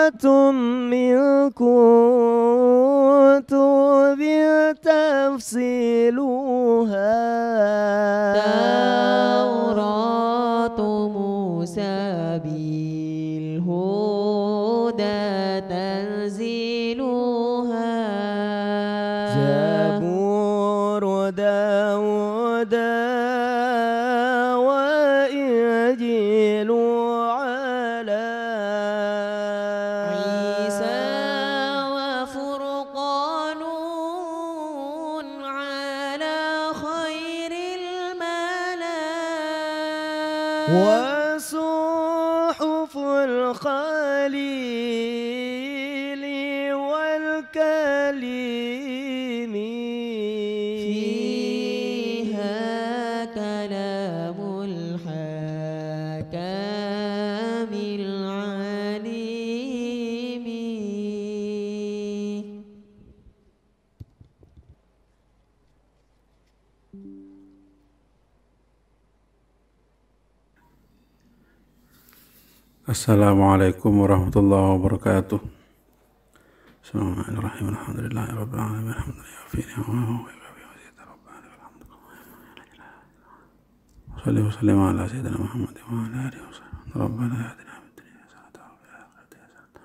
من كتب تفصيلها توراة موسى بالهدى تنزيلها زبور داود وإنجيل على عيسى وفرقان على خير الملا وصحف الخليل والكليم فيها كلام الحكام العليم. Assalamualaikum warahmatullahi wabarakatuh. Bismillahirrahmanirrahim. Alhamdulillahirabbil alamin. Shalli wa sallim ala sayyidina Muhammad wa ala alihi wa sahbihi. Rabbana atina fid dunya hasanatan wa fil akhirati hasanatan.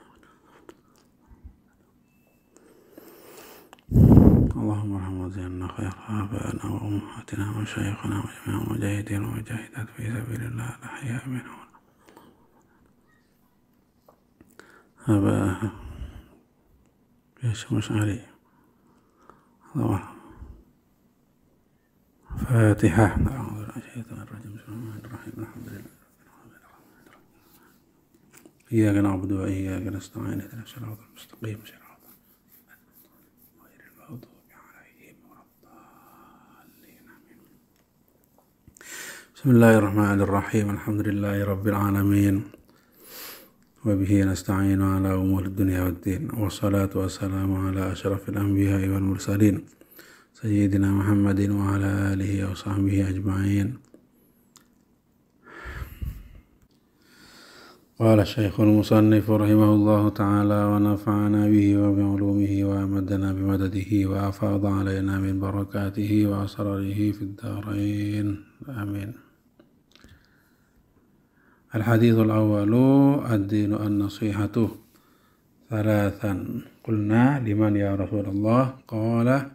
Allahumma arhamna zina khair abana wa ummahatina wa shaykhana wa jami'a mujahidin wa mujahidat fi sabilillah al-ahya minhum. أبا يشمس علي الله فاتحة. أعوذ بالله من الشيطان الرجيم. بسم الله الرحمن الرحيم. الحمد لله إياك نعبد وإياك نستعين اهدنا الصراط المستقيم صراط غير المغضوب عليهم ولا الضالين آمين. بسم الله الرحمن الرحيم. الحمد لله رب العالمين وبه نستعين على أمور الدنيا والدين والصلاة والسلام على أشرف الأنبياء والمرسلين سيدنا محمد وعلى آله وصحبه أجمعين. قال الشيخ المصنف رحمه الله تعالى ونفعنا به وبعلومه وأمدنا بمدده وأفاض علينا من بركاته وأسراره في الدارين آمين. الحديث الأول الدين النصيحة ثلاثا. قلنا لمن يا رسول الله؟ قال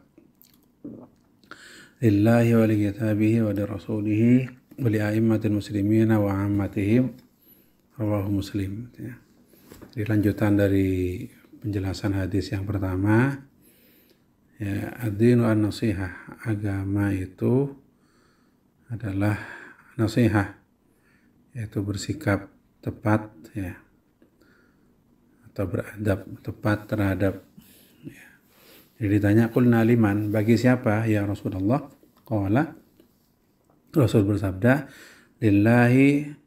لله ولكتابه ولرسوله ولأئمة المسلمين وعامتهم. Rawahu Muslim. Jadi lanjutan dari penjelasan hadis yang pertama, ya, ad-dinu an-nasihah, agama itu adalah nasihah, yaitu bersikap tepat, ya, atau beradab tepat terhadap, ya. Jadi ditanya qulna liman, bagi siapa ya Rasulullah? Qala, Rasul bersabda, lillahi,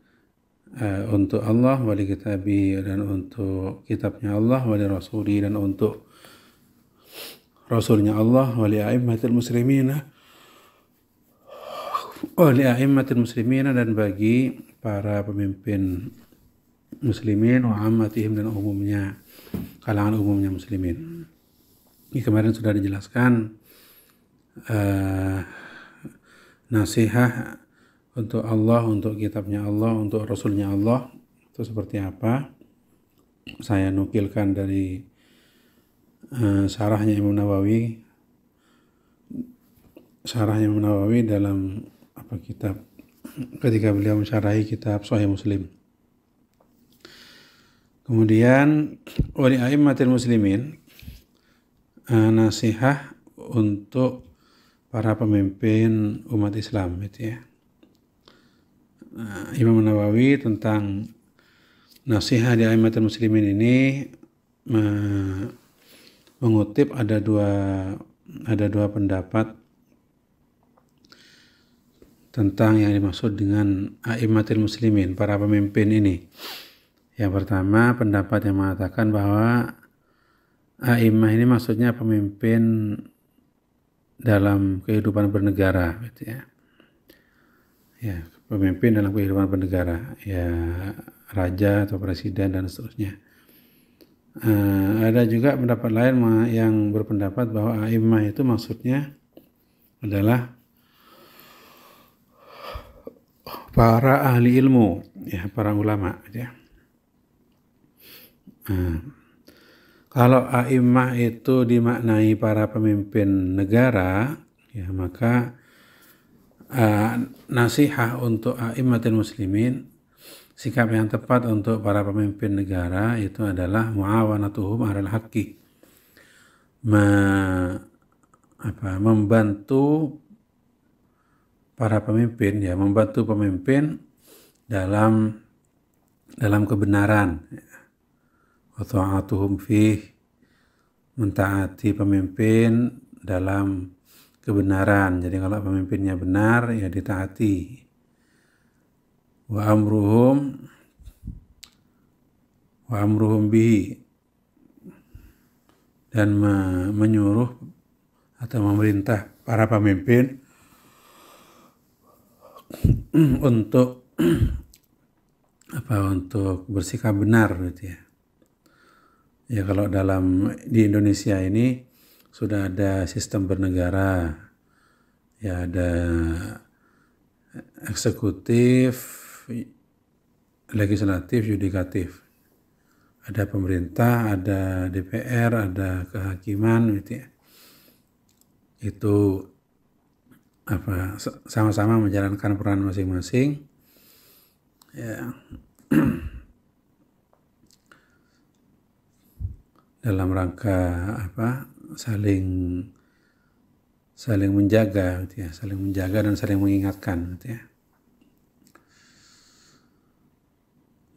untuk Allah, wali kitabi, dan untuk kitabnya Allah, wali rasuli, dan untuk rasulnya Allah, wali a'immatil muslimina, dan bagi para pemimpin muslimin, wa ammatihim, dan umumnya, kalangan umumnya muslimin. Ini kemarin sudah dijelaskan nasihat untuk Allah, untuk kitabnya Allah, untuk rasulnya Allah itu seperti apa. Saya nukilkan dari syarahnya Imam Nawawi dalam kitab, ketika beliau mensyarahi kitab Sahih Muslim. Kemudian wali a'immatil muslimin, nasihat untuk para pemimpin umat Islam, gitu ya. Imam Nawawi tentang nasihat di a'immatul muslimin ini mengutip ada dua pendapat tentang yang dimaksud dengan a'immatul muslimin, para pemimpin ini. Yang pertama, pendapat yang mengatakan bahwa a'immah ini maksudnya pemimpin dalam kehidupan bernegara, gitu ya. Ya, pemimpin dalam kehidupan bernegara, ya, raja atau presiden dan seterusnya. Ada juga pendapat lain yang berpendapat bahwa a'immah itu maksudnya adalah para ahli ilmu, ya, para ulama, ya. Kalau a'immah itu dimaknai para pemimpin negara, ya, maka nasihat untuk a'immatul muslimin, sikap yang tepat untuk para pemimpin negara itu adalah muawanatuhum 'alal haqqi, membantu para pemimpin, ya, membantu pemimpin dalam kebenaran, wa ta'atuhum fih, mentaati pemimpin dalam kebenaran. Jadi kalau pemimpinnya benar, ya ditaati. Wa amruhum bihi, dan menyuruh atau memerintah para pemimpin untuk bersikap benar, gitu ya. Ya, kalau di Indonesia ini sudah ada sistem bernegara, ya, ada eksekutif, legislatif, yudikatif. Ada pemerintah, ada DPR, ada kehakiman, gitu ya. Itu sama-sama menjalankan peran masing-masing, ya, dalam rangka saling menjaga, gitu ya, saling menjaga dan saling mengingatkan, gitu ya.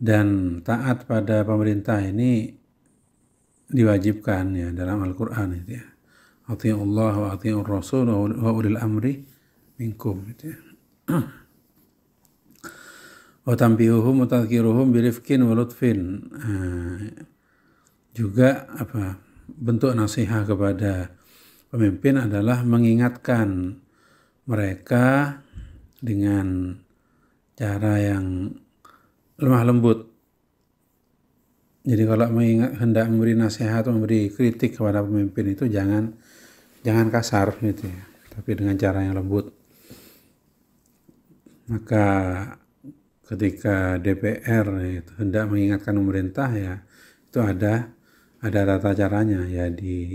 Dan taat pada pemerintah ini diwajibkan, ya, dalam Al-Qur'an, gitu ya. Athi'ullah wa athi'ur rasul wa ulil amri minkum, gitu ya. Wa tanbihuhum wa tadhkiruhum birifqin wa lutfin. Juga bentuk nasihat kepada pemimpin adalah mengingatkan mereka dengan cara yang lemah lembut. Jadi kalau hendak memberi nasihat, memberi kritik kepada pemimpin itu jangan kasar, gitu ya, tapi dengan cara yang lembut. Maka ketika DPR itu hendak mengingatkan pemerintah, ya, itu ada tata caranya, ya,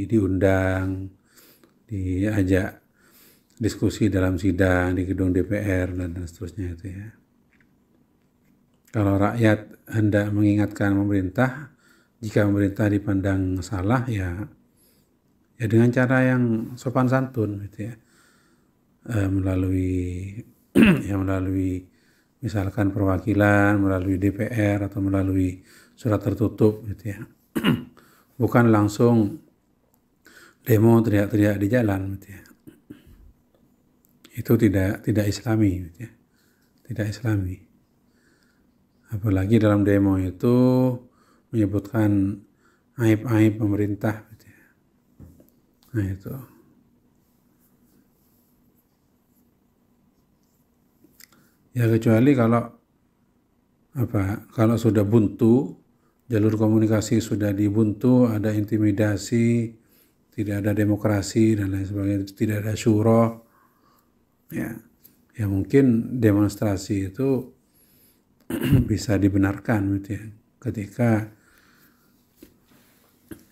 diundang, diajak diskusi dalam sidang di gedung DPR dan seterusnya, itu ya. Kalau rakyat hendak mengingatkan pemerintah, jika pemerintah dipandang salah, ya dengan cara yang sopan santun, gitu ya, melalui misalkan perwakilan, melalui DPR atau melalui surat tertutup, gitu ya. Bukan langsung demo teriak-teriak di jalan, gitu ya. Itu tidak Islami, gitu ya. Tidak Islami. Apalagi dalam demo itu menyebutkan aib-aib pemerintah, gitu ya. Nah, itu. Ya, kecuali kalau sudah buntu, jalur komunikasi sudah dibuntu, ada intimidasi, tidak ada demokrasi dan lain sebagainya, tidak ada syura, ya mungkin demonstrasi itu bisa dibenarkan, gitu ya, ketika,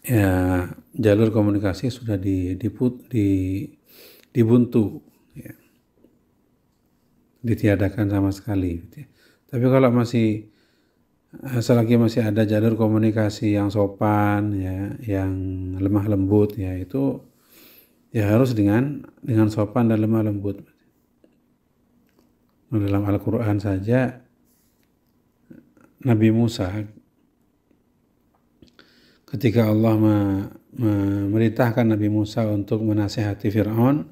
ya, jalur komunikasi sudah dibuntu, ya, ditiadakan sama sekali, gitu ya. Tapi kalau selagi masih ada jalur komunikasi yang sopan, ya, yang lemah lembut, ya, itu ya harus dengan sopan dan lemah lembut. Dalam Al-Qur'an saja Nabi Musa, ketika Allah memerintahkan Nabi Musa untuk menasihati Fir'aun,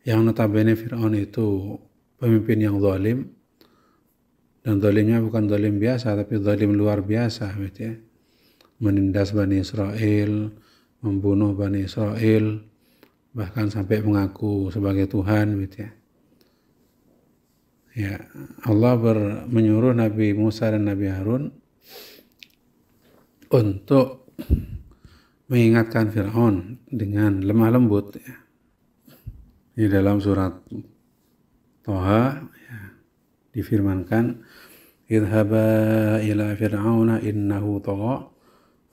yang notabene Fir'aun itu pemimpin yang zalim, dan zalimnya bukan zalim biasa, tapi zalim luar biasa, gitu ya. Menindas Bani Israel, membunuh Bani Israel, bahkan sampai mengaku sebagai Tuhan, gitu ya. Ya, Allah menyuruh Nabi Musa dan Nabi Harun untuk mengingatkan Fir'aun dengan lemah lembut ya. Di dalam surat Thaha ya, difirmankan idhaba ila fir'auna innahu tagha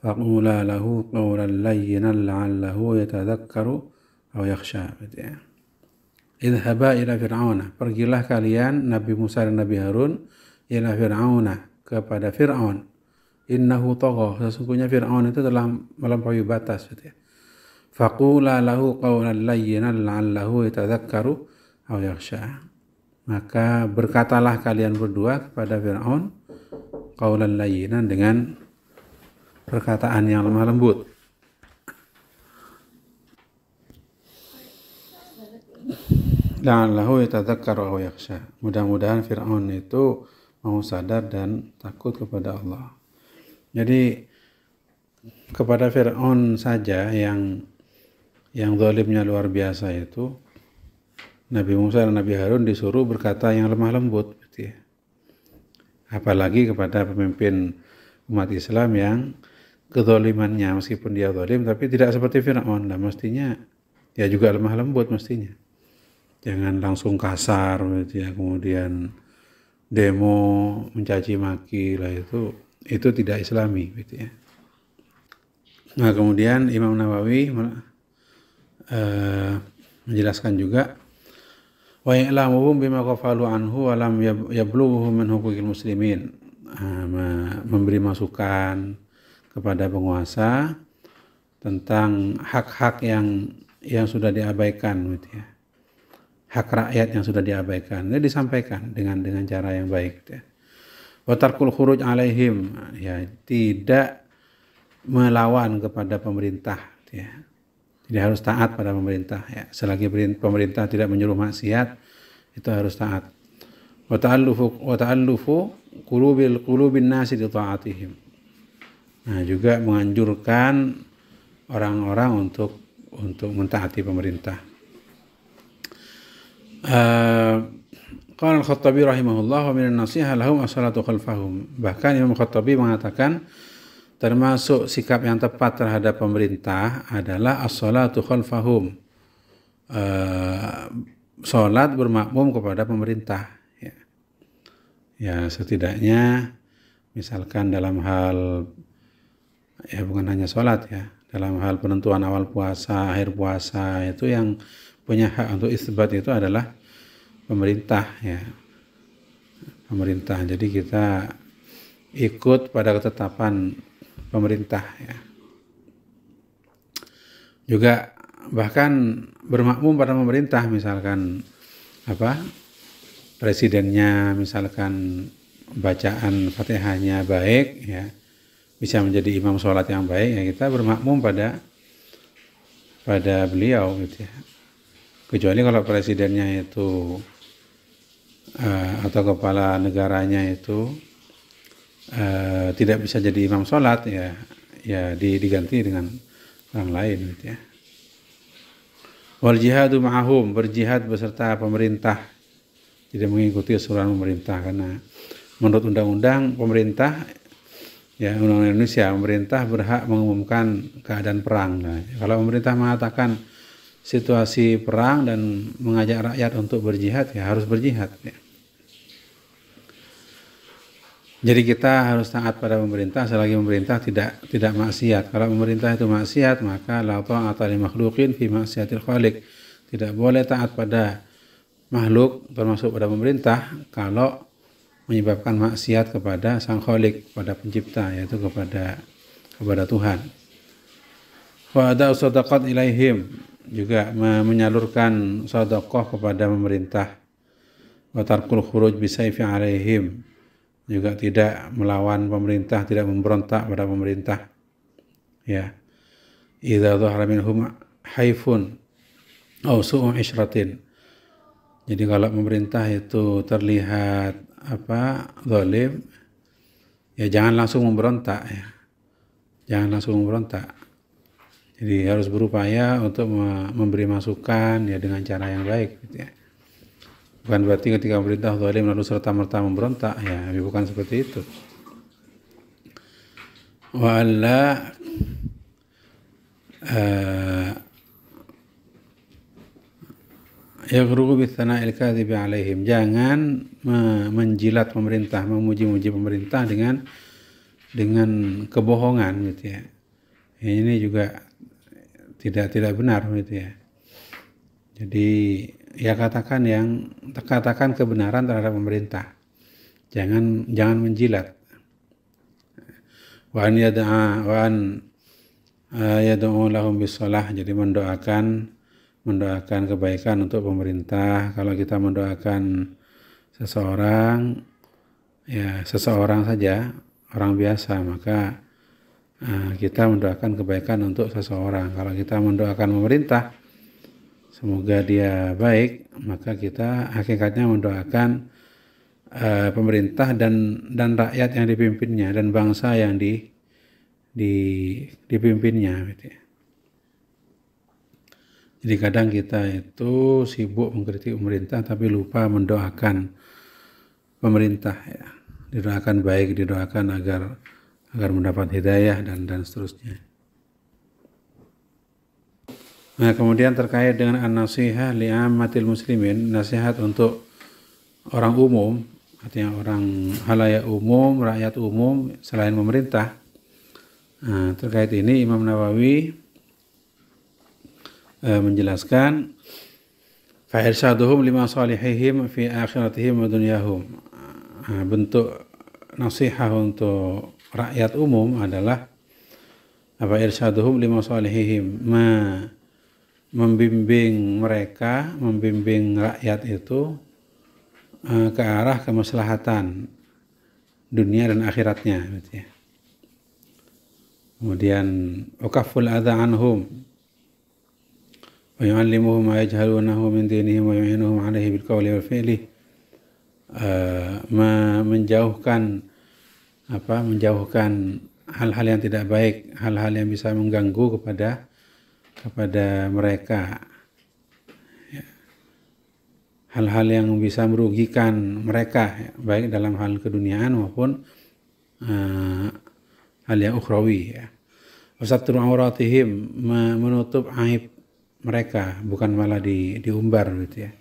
faqula lahu qawlan layyinan la'allahu yatadhakkaru aw yakhsha gitu ya. Idhaba ila fir'auna, pergilah kalian Nabi Musa dan Nabi Harun ila fir'auna, kepada Fir'aun. Innahu tagha, sesungguhnya Fir'aun itu telah melampaui batas gitu ya. Faqula lahu qawlan layyinan la'allahu yatadhakkaru aw yakhsha. Maka berkatalah kalian berdua kepada Fir'aun qawlan layyinan, dengan perkataan yang lemah lembut. La'allahu yatadhakkaru aw yakhsha. Mudah-mudahan Fir'aun itu mau sadar dan takut kepada Allah. Jadi kepada Fir'aun saja yang zalimnya luar biasa itu, Nabi Musa dan Nabi Harun disuruh berkata yang lemah lembut gitu ya. Apalagi kepada pemimpin umat Islam yang kezalimannya, meskipun dia zalim tapi tidak seperti Fir'aun, dan mestinya ya juga lemah lembut mestinya. Jangan langsung kasar gitu ya, kemudian demo mencaci maki lah, itu tidak islami gitu ya. Nah, kemudian Imam Nawawi menjelaskan juga wa ya'lamuhum bima qafalu anhu wa lam yablughu min huquqil muslimin, memberi masukan kepada penguasa tentang hak-hak yang sudah diabaikan gitu ya. Hak rakyat yang sudah diabaikan, ini disampaikan dengan cara yang baik gitu ya. Wa tarkul khuruj alaihim, ya tidak melawan kepada pemerintah gitu ya. Tidak harus taat pada pemerintah ya. Selagi pemerintah tidak menyuruh maksiat, itu harus taat. Wa ta'allufu qulubin nasi li ta'atihim. Nah, juga menganjurkan orang-orang untuk mentaati pemerintah. Qala al-Khattabi rahimahullah wa minan nasiha lahum as-salatu khalfahum. Bahkan Imam Khattabi mengatakan termasuk sikap yang tepat terhadap pemerintah adalah as-salatu khalfahum, salat bermakmum kepada pemerintah ya. Ya, setidaknya misalkan dalam hal ya, bukan hanya salat ya, dalam hal penentuan awal puasa, akhir puasa, itu yang punya hak untuk isbat itu adalah pemerintah ya, pemerintah. Jadi kita ikut pada ketetapan pemerintah ya. Juga bahkan bermakmum pada pemerintah, misalkan presidennya misalkan bacaan Fatihahnya baik ya, bisa menjadi imam sholat yang baik ya, kita bermakmum pada beliau gitu ya. Kecuali kalau presidennya itu atau kepala negaranya itu tidak bisa jadi imam sholat ya diganti dengan orang lain gitu ya. Wal jihadu ma'ahum, berjihad beserta pemerintah, tidak mengikuti aturan pemerintah, karena menurut undang-undang pemerintah ya, undang-undang Indonesia, pemerintah berhak mengumumkan keadaan perang. Nah, kalau pemerintah mengatakan situasi perang dan mengajak rakyat untuk berjihad, ya harus berjihad ya. Jadi kita harus taat pada pemerintah selagi pemerintah tidak maksiat. Kalau pemerintah itu maksiat, maka la ta'ata li makhluqin fi maksiatil khaliq. Tidak boleh taat pada makhluk termasuk pada pemerintah kalau menyebabkan maksiat kepada sang khaliq, kepada pencipta, yaitu kepada Tuhan. Wa ada sadaqat ilaihim, juga menyalurkan sedekah kepada pemerintah. Wa tarkul khuruj bisayfi alaihim, juga tidak melawan pemerintah, tidak memberontak pada pemerintah ya. Idza dhahara minhum haifun aw su'u ishratin, jadi kalau pemerintah itu terlihat zalim ya, jangan langsung memberontak ya, jangan langsung memberontak. Jadi harus berupaya untuk memberi masukan ya dengan cara yang baik gitu ya. Bukan berarti ketika pemerintah zalim lalu serta-merta memberontak ya, bukan seperti itu. Wa alla yaghru bi tsana'il kadhibi 'alaihim, jangan menjilat pemerintah, memuji-muji pemerintah dengan kebohongan gitu ya. Ini juga tidak benar gitu ya. Jadi ya katakan kebenaran terhadap pemerintah. Jangan menjilat. Wa an yad'u lahum bis-shalah, jadi mendoakan kebaikan untuk pemerintah. Kalau kita mendoakan seseorang saja, orang biasa, maka kita mendoakan kebaikan untuk seseorang. Kalau kita mendoakan pemerintah semoga dia baik, maka kita hakikatnya mendoakan pemerintah dan rakyat yang dipimpinnya dan bangsa yang dipimpinnya gitu ya. Jadi kadang kita itu sibuk mengkritik pemerintah tapi lupa mendoakan pemerintah ya. Didoakan baik, didoakan agar mendapat hidayah dan seterusnya. Nah, kemudian terkait dengan an-nasihah li'ammatil muslimin, nasihat untuk orang umum, artinya orang halayak umum, rakyat umum selain pemerintah. Nah, terkait ini Imam Nawawi menjelaskan fa irsyaduhum lima salihihim fi akhiratihim wa dunyahum. Bentuk nasihat untuk rakyat umum adalah apa irsyaduhum lima salihihim, membimbing rakyat itu ke arah kemaslahatan dunia dan akhiratnya gitu ya. Kemudian ukaful adza anhum wa yu'allimuhum ma yajhalunahu min dinihim wa yu'inuhum 'alaihi bil qawli wal fi'li, menjauhkan hal-hal yang tidak baik, hal-hal yang bisa mengganggu kepada mereka, ya. Hal-hal yang bisa merugikan mereka, ya, baik dalam hal keduniaan maupun hal yang ukhrawi ya. Wasatru auratihim, menutup aib mereka, bukan malah diumbar gitu ya.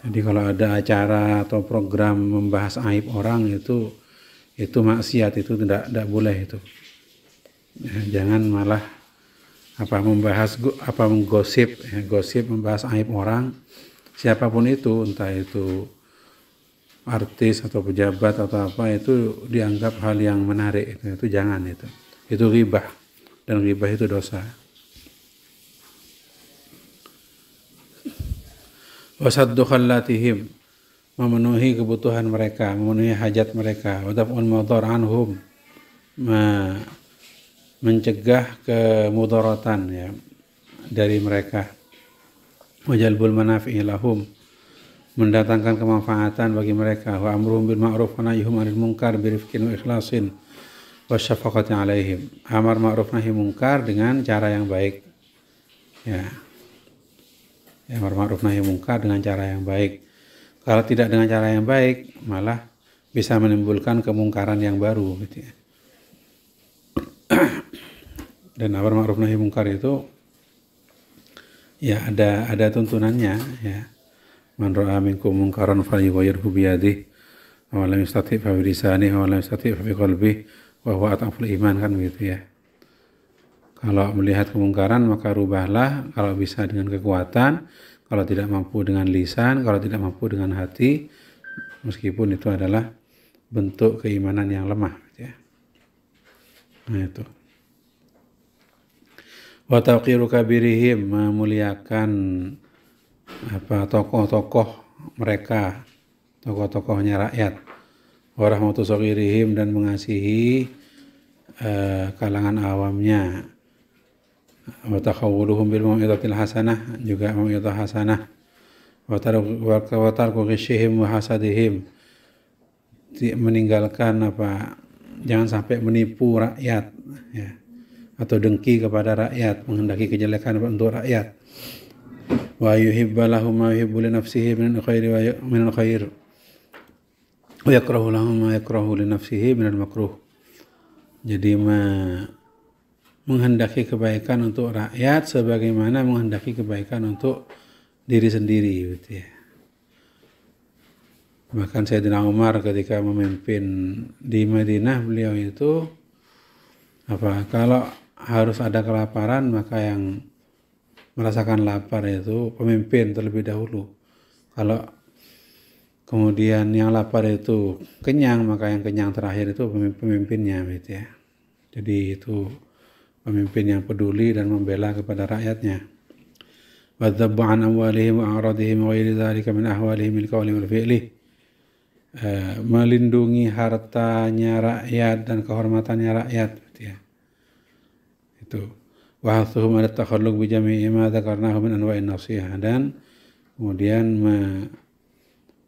Jadi kalau ada acara atau program membahas aib orang itu maksiat, itu tidak boleh itu. Ya, jangan malah menggosip, ya, gosip membahas aib orang siapapun itu, entah itu artis atau pejabat atau apa, itu dianggap hal yang menarik, itu jangan, itu ghibah, dan ghibah itu dosa. Wasaddu khallatihim, memenuhi kebutuhan mereka, memenuhi hajat mereka. Wadaf'ul madar anhum, mencegah kemudaratan ya dari mereka. Wajalbul manafi'i lahum, mendatangkan kemanfaatan bagi mereka. Wa amruhum bil ma'ruf wa nahyuhum 'anil munkar bi rifqin wa ikhlasin wa syafaqati 'alaihim. Amar ma'ruf nahi munkar dengan cara yang baik. Ya. Amar ma'ruf nahi munkar dengan cara yang baik. Kalau tidak dengan cara yang baik, malah bisa menimbulkan kemungkaran yang baru gitu ya. Dan amar ma'ruf nahi munkar itu ya ada tuntunannya ya. Man ra'a minkum munkaran falyughayyirhu bi yadihi wa lam yastati' fa bi lisanihi wa lam yastati' fa bi qalbihi wa huwa adhaful iman, kan gitu ya. Kalau melihat kemungkaran maka rubahlah, kalau bisa dengan kekuatan, kalau tidak mampu dengan lisan, kalau tidak mampu dengan hati, meskipun itu adalah bentuk keimanan yang lemah gitu ya. Nah itu. Wa tawqiru kabirihim, memuliakan tokoh-tokoh mereka, tokoh-tokohnya rakyat. Wa rahmatu saghirihim, dan mengasihi kalangan awamnya. Wa takhawuluhum bil mau'izatil hasanah, juga mau'izah hasanah. Wa tarku ghishihim wa hasadihim, meninggalkan jangan sampai menipu rakyat ya, atau dengki kepada rakyat, menghendaki kejelekan untuk rakyat. Wa yuhibba lahum ma yuhibbu li nafsihi min al-khair wa yakrahu lahum ma yakrahu li nafsihi min al-makruh. Jadi menghendaki kebaikan untuk rakyat sebagaimana menghendaki kebaikan untuk diri sendiri gitu ya. Bahkan Sayyidina Umar ketika memimpin di Madinah, beliau itu kalau harus ada kelaparan maka yang merasakan lapar itu pemimpin terlebih dahulu. Kalau kemudian yang lapar itu kenyang, maka yang kenyang terakhir itu pemimpinnya gitu ya. Jadi itu pemimpin yang peduli dan membela kepada rakyatnya. وَذَبَّ عَنْ أَمْوَالِهِمْ وَأَعْرَاضِهِمْ وَغَيْرِ ذَلِكَ مِنْ أَحْوَالِهِمْ الْقَوْلِ وَالْفِعْلِ. Melindungi hartanya rakyat dan kehormatannya rakyat gitu ya. Itu وَحَثُّهُمْ عَلَى التَّخَلُّقِ بِجَمِيعِ مَا ذَكَرْنَاهُ مِنْ أَنْوَاءِ النَّصِيحَةِ, dan kemudian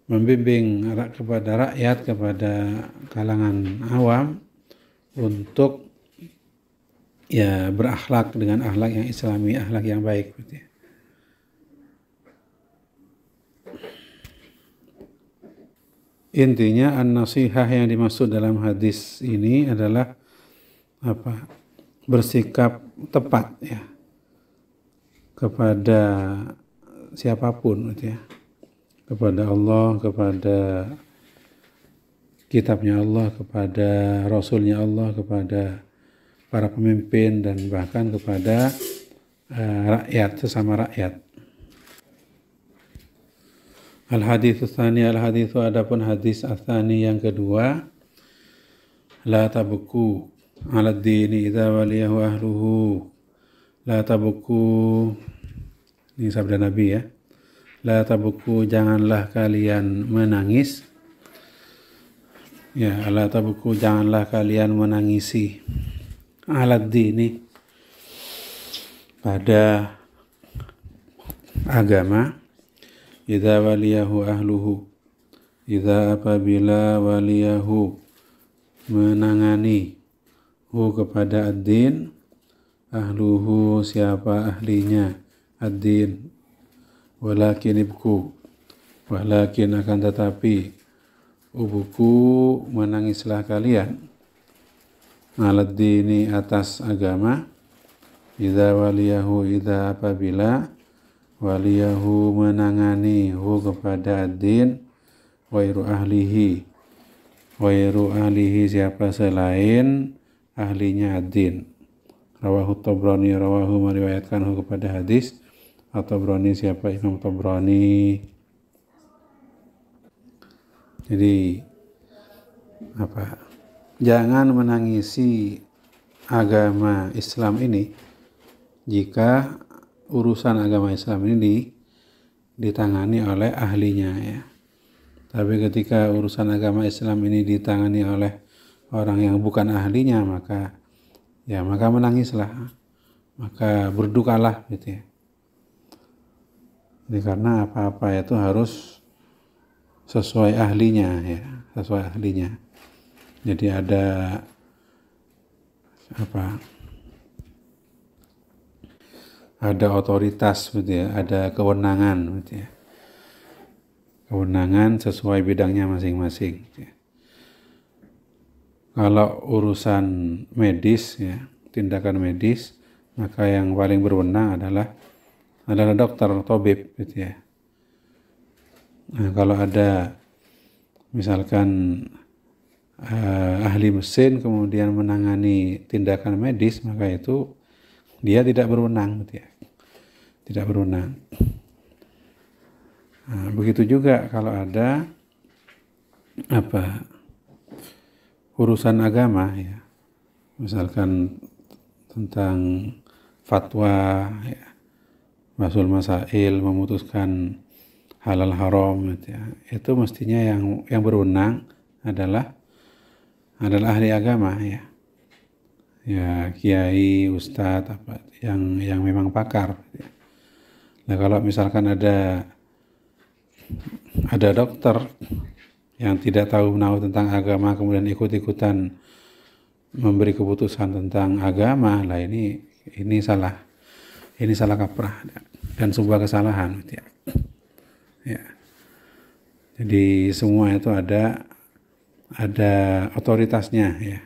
membimbing kepada rakyat, kepada kalangan awam untuk ya berakhlak dengan akhlak yang islami, akhlak yang baik gitu ya. Intinya an-nasihah yang dimaksud dalam hadis ini adalah bersikap tepat ya kepada siapapun gitu ya, kepada Allah, kepada kitabnya Allah, kepada rasulnya Allah, kepada para pemimpin, dan bahkan kepada rakyat, sesama rakyat. Al-haditsu tsani, al-haditsu adapun hadis tsani yang kedua, la tabku 'ala ad-dini idza waliyahu ahluhu. La tabku, ini sabda Nabi ya. La tabku, janganlah kalian menangis. Ya, la tabku, janganlah kalian menangisi 'ala ad-dini, pada agama, idza waliyahu ahluhu, idza apabila waliyahu menangani, hu kepada ad-din, ahluhu siapa ahlinya ad-din, walakin ibku, walakin akan tetapi, ubuku menangislah kalian, alad-dini atas agama, idza waliyahu, idza apabila waliyahu menangani, hu kepada ad-din, wairu ahlihi, wairu ahlihi siapa selain ahlinya ad-din. Rawahu Tabrani, rawahu meriwayatkan hu kepada hadis At-Tabrani, siapa Imam Tabrani. Jadi jangan menangisi agama Islam ini jika urusan agama Islam ini ditangani oleh ahlinya ya. Tapi ketika urusan agama Islam ini ditangani oleh orang yang bukan ahlinya, maka menangislah, maka berdukalah gitu ya. Jadi karena apa-apa itu harus sesuai ahlinya ya, sesuai ahlinya. Jadi ada ada otoritas gitu ya, ada kewenangan gitu ya. Kewenangan sesuai bidangnya masing-masing gitu ya. Kalau urusan medis ya, tindakan medis, maka yang paling berwenang adalah dokter, tabib gitu ya. Nah, kalau ada misalkan ahli mesin kemudian menangani tindakan medis, maka itu dia tidak berwenang gitu ya. Tidak berwenang. Nah, begitu juga kalau ada urusan agama ya. Misalkan tentang fatwa ya, Basul Masail, memutuskan halal haram gitu ya. Itu mestinya yang berwenang adalah ahli agama ya. Ya, kiai, ustadz, yang memang pakar. Nah, kalau misalkan ada dokter yang tidak tahu menahu tentang agama kemudian ikut-ikutan memberi keputusan tentang agama, lah ini salah kaprah dan sebuah kesalahan gitu ya. Ya. Jadi semua itu ada otoritasnya ya.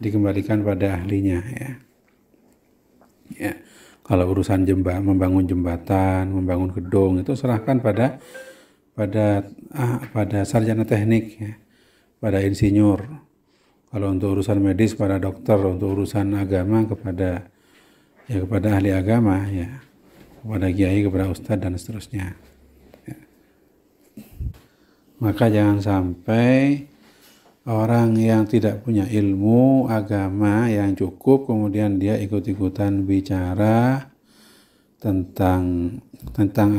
Dikembalikan pada ahlinya ya. ya. Kalau urusan membangun jembatan, membangun gedung itu serahkan pada sarjana teknik, ya, pada insinyur. Kalau untuk urusan medis pada dokter, untuk urusan agama kepada ahli agama, ya, kepada kiai, kepada ustadz dan seterusnya. Ya. Maka jangan sampai orang yang tidak punya ilmu agama yang cukup kemudian dia ikut-ikutan bicara tentang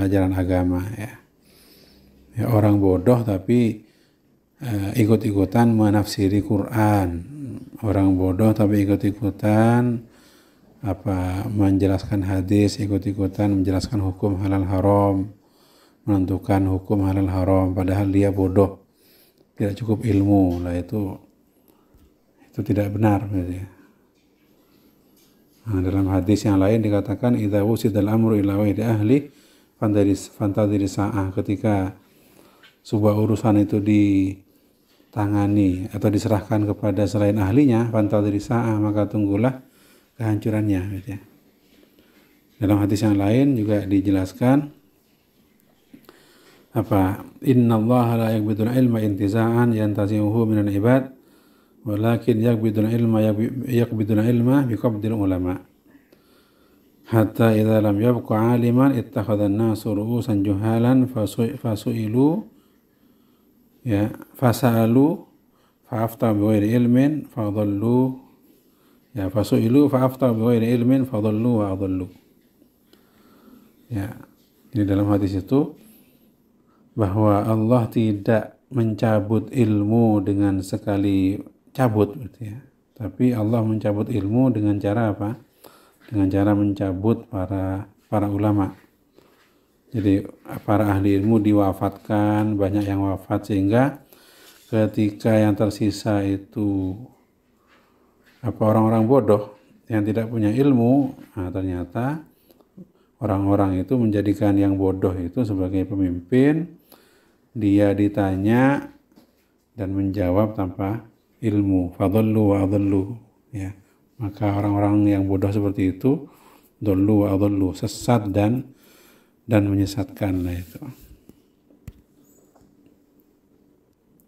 ajaran agama, ya. Ya, orang bodoh tapi ikut-ikutan menafsiri Quran. Orang bodoh tapi ikut-ikutan menjelaskan hadis, ikut-ikutan menjelaskan hukum halal haram, menentukan hukum halal haram padahal dia bodoh. Tidak cukup ilmu, lah itu tidak benar, ya. Nah, dalam hadis yang lain dikatakan idza wusidal amru ila ghairi ahli fantadhir sa'ah, ketika sebuah urusan itu ditangani atau diserahkan kepada selain ahlinya, fantadhir sa'ah, maka tunggulah kehancurannya, ya. Dalam hadis yang lain juga dijelaskan innallaha la yaqbidul ilma intiza'an yantazi'uhu minal ibad walakin yaqbidul ilma biqabdil ulama hatta idza lam yabqa 'aliman ittakhadha an-nasu ru'usan juhalan fasu'ilu fasalu fa'afta bighairi ilmin fadallu fasu'ilu fa'afta bighairi ilmin fadallu wa adallu. Ya, ini dalam hadis itu bahwa Allah tidak mencabut ilmu dengan sekali cabut, gitu, ya. Tapi Allah mencabut ilmu dengan cara apa? Dengan cara mencabut para ulama. Jadi para ahli ilmu diwafatkan, banyak yang wafat, sehingga ketika yang tersisa itu orang-orang bodoh yang tidak punya ilmu, ternyata orang-orang itu menjadikan yang bodoh itu sebagai pemimpin. Dia ditanya dan menjawab tanpa ilmu, fadallu wa adallu, ya. Maka orang-orang yang bodoh seperti itu dallu wa adallu, sesat dan menyesatkan, itu.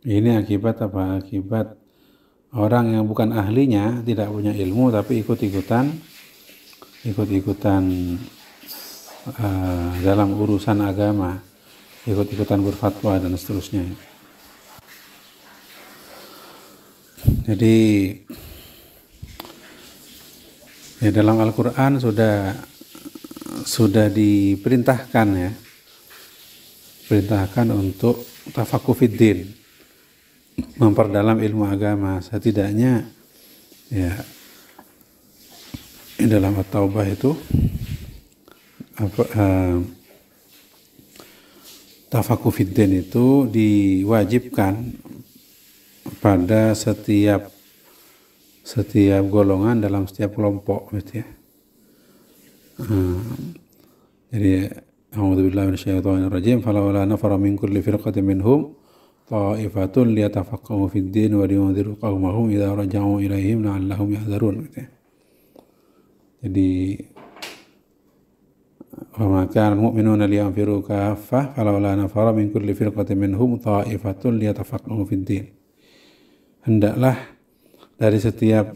Ini akibat apa? Akibat orang yang bukan ahlinya, tidak punya ilmu tapi ikut-ikutan dalam urusan agama, ikut-ikutan berfatwa dan seterusnya. Jadi ya, dalam Al-Quran sudah diperintahkan, ya, perintahkan untuk tafaqquh fiddin, memperdalam ilmu agama. Setidaknya ya dalam At-Taubah itu tafaqquh fiddin itu diwajibkan pada setiap golongan dalam setiap kelompok, gitu, ya. Jadi a'udzubillahi minasyaitonir rajim falawla nafara min kulli firqatin minhum ta'ifatun liyatafaqahu fid-din wa liyunziru qaumahum idza raja'u ilaihim la'allahum yahzarun, gitu, ya. Jadi wa ma kana al-mu'minuna liyanfiru kaffah falawla nafara min kulli firqatin minhum ta'ifatun liyatafaqahu fid-din. Hendaklah dari setiap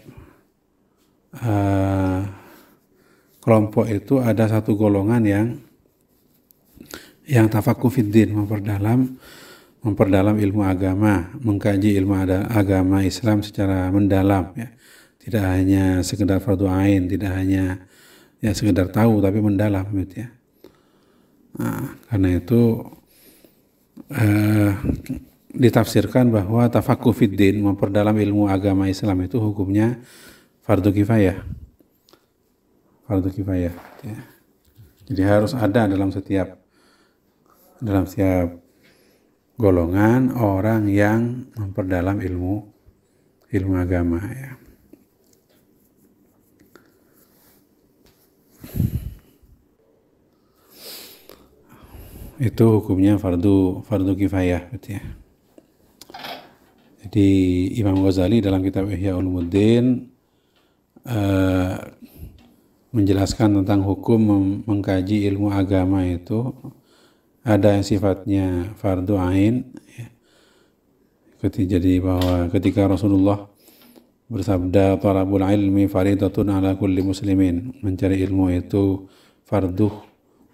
kelompok itu ada satu golongan yang tafaqquh fiddin, memperdalam ilmu agama, mengkaji ilmu agama Islam secara mendalam, ya. Tidak hanya sekedar fardu ain, tidak hanya ya sekedar tahu, tapi mendalam, gitu, ya. Karena itu ditafsirkan bahwa tafaqquh fiddin, memperdalam ilmu agama Islam itu hukumnya fardu kifayah, ya. Jadi harus ada dalam setiap golongan orang yang memperdalam ilmu agama, ya. Itu hukumnya fardu kifayah, gitu, ya. Jadi Imam Ghazali dalam kitab Ihya Ulumuddin menjelaskan tentang hukum mengkaji ilmu agama itu ada yang sifatnya fardu ain, ya. Jadi bahwa ketika Rasulullah bersabda talabul ilmi faridatun ala kulli muslimin, mencari ilmu itu fardu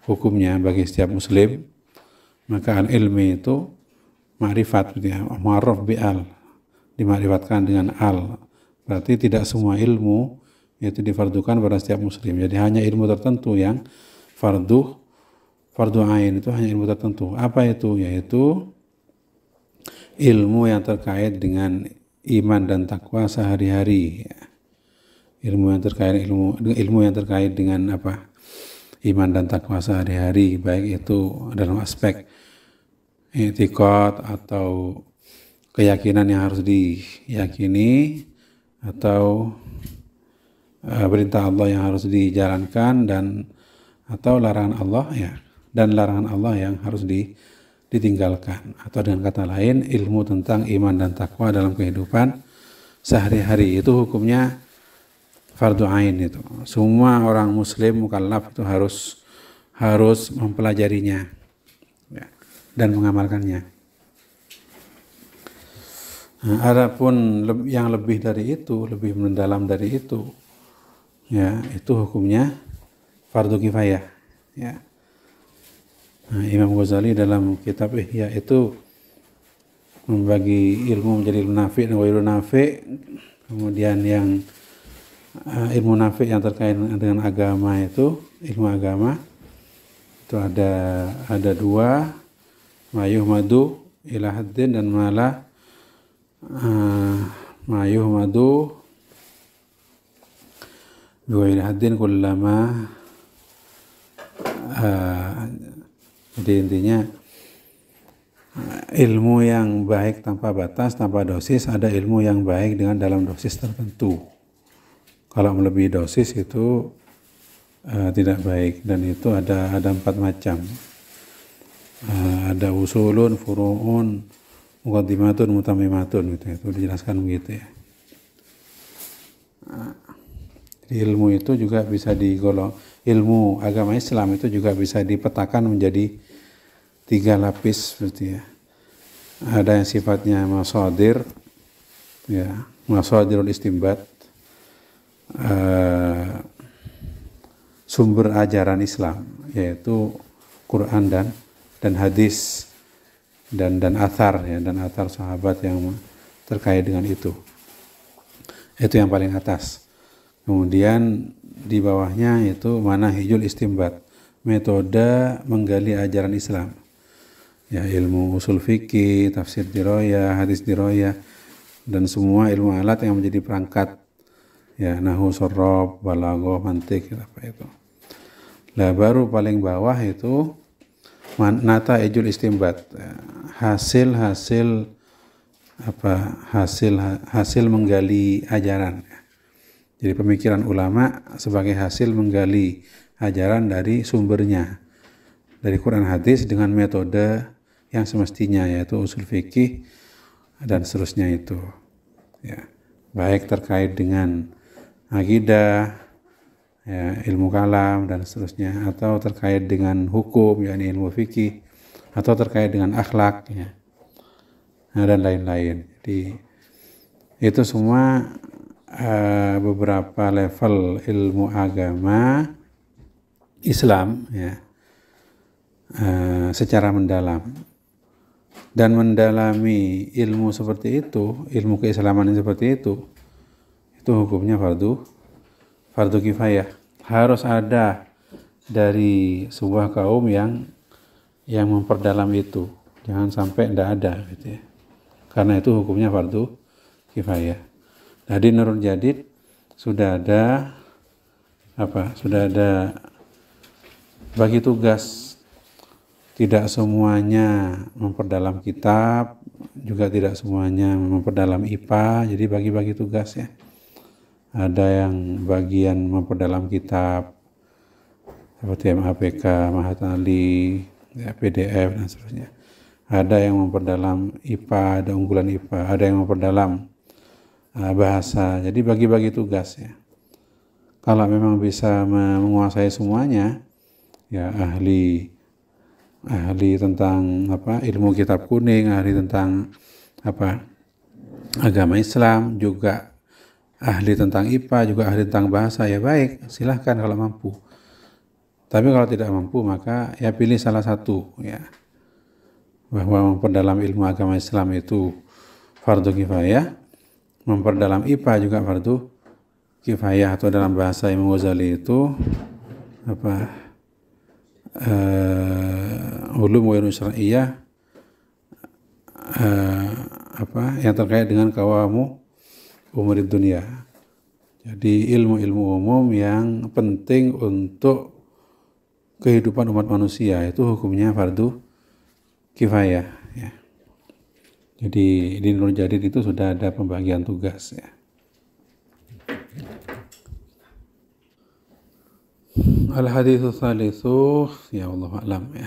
hukumnya bagi setiap muslim, maka al ilmi itu ma'rifat, ya, ma'ruf bi'al, dima'rifatkan dengan al, berarti tidak semua ilmu itu difardukan pada setiap muslim. Jadi hanya ilmu tertentu yang fardu ain, itu hanya ilmu tertentu. Apa itu? Yaitu ilmu yang terkait dengan iman dan takwa sehari-hari. Ilmu yang terkait dengan apa? Iman dan takwa sehari-hari, baik itu dalam aspek i'tiqad atau keyakinan yang harus diyakini, atau perintah Allah yang harus dijalankan, dan atau larangan Allah, ya, dan larangan Allah yang harus ditinggalkan. Atau dengan kata lain, ilmu tentang iman dan takwa dalam kehidupan sehari-hari itu hukumnya fardu ain. Itu semua orang muslim mukallaf itu harus mempelajarinya, ya, dan mengamalkannya. Nah, adapun yang lebih dari itu, lebih mendalam dari itu, ya, itu hukumnya fardu kifayah, ya. Nah, Imam Ghazali dalam kitab Ihya itu membagi ilmu menjadi ilmu nafi' dan ghairu nafi'. Kemudian yang ilmu nafi' yang terkait dengan agama itu, ilmu agama itu ada dua, mayuhmadu ila haddin dan mayuhmadu biwa'il haddin kullama. Jadi intinya ilmu yang baik tanpa batas, tanpa dosis. Ada ilmu yang baik dengan dalam dosis tertentu. Kalau melebihi dosis itu tidak baik, dan itu ada 4 macam. Ada usulun, furu'un, muqaddimatun, mutammimatun, gitu. Itu dijelaskan begitu, ya. Jadi ilmu itu juga bisa digolong, ilmu agama Islam itu juga bisa dipetakan menjadi 3 lapis, seperti, ya. Ada yang sifatnya masadir, ya, masadirul istimbat, sumber ajaran Islam, yaitu Quran dan hadis dan athar, ya, dan athar sahabat yang terkait dengan itu yang paling atas. Kemudian di bawahnya itu manahijul istimbat, metode menggali ajaran Islam, ya, ilmu usul fikih, tafsir dirayah, hadis dirayah, dan semua ilmu alat yang menjadi perangkat, ya, nahwu, shorof, balaghah, mantik, apa itu. Lah baru paling bawah itu nataijul istimbat, hasil menggali ajaran. Jadi pemikiran ulama sebagai hasil menggali ajaran dari sumbernya, dari Quran hadis dengan metode yang semestinya, yaitu usul fikih dan seterusnya itu, ya, baik terkait dengan akidah, ya, ilmu kalam dan seterusnya, atau terkait dengan hukum, yakni ilmu fikih, atau terkait dengan akhlak, ya, dan lain-lain. Jadi itu semua beberapa level ilmu agama Islam, ya, secara mendalam. Dan mendalami ilmu seperti itu, ilmu keislaman yang seperti itu hukumnya fardu kifayah. Harus ada dari sebuah kaum yang memperdalam itu. Jangan sampai tidak ada, gitu, ya. Karena itu hukumnya fardu kifayah. Nah, di Nurul Jadid sudah ada bagi tugas. Tidak semuanya memperdalam kitab, juga tidak semuanya memperdalam IPA, jadi bagi-bagi tugas, ya. Ada yang bagian memperdalam kitab seperti MAPK, Mahatali, ya, PDF dan seterusnya. Ada yang memperdalam IPA, ada unggulan IPA, ada yang memperdalam bahasa. Jadi bagi-bagi tugas, ya. Kalau memang bisa menguasai semuanya, ya ahli tentang ilmu kitab kuning, ahli tentang agama Islam, juga ahli tentang IPA, juga ahli tentang bahasa, ya baik, silahkan kalau mampu. Tapi kalau tidak mampu, maka ya pilih salah satu, ya, bahwa memperdalam ilmu agama Islam itu fardu kifayah, memperdalam IPA juga fardu kifayah, atau dalam bahasa Imam Ghazali itu ulum wa ilmu syar'iyyah, yang terkait dengan kawamu umurid dunia. Jadi ilmu-ilmu umum yang penting untuk kehidupan umat manusia itu hukumnya fardu kifayah, ya. Jadi di Nur Jadid itu sudah ada pembagian tugas, ya. Al-haditsu tsalitsu, ya Allah a'lam, ya.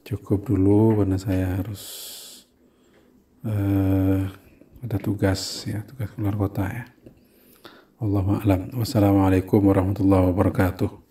Cukup dulu karena saya harus ada tugas, ya, tugas keluar kota, ya. Wallahu a'lam. Wassalamualaikum warahmatullahi wabarakatuh.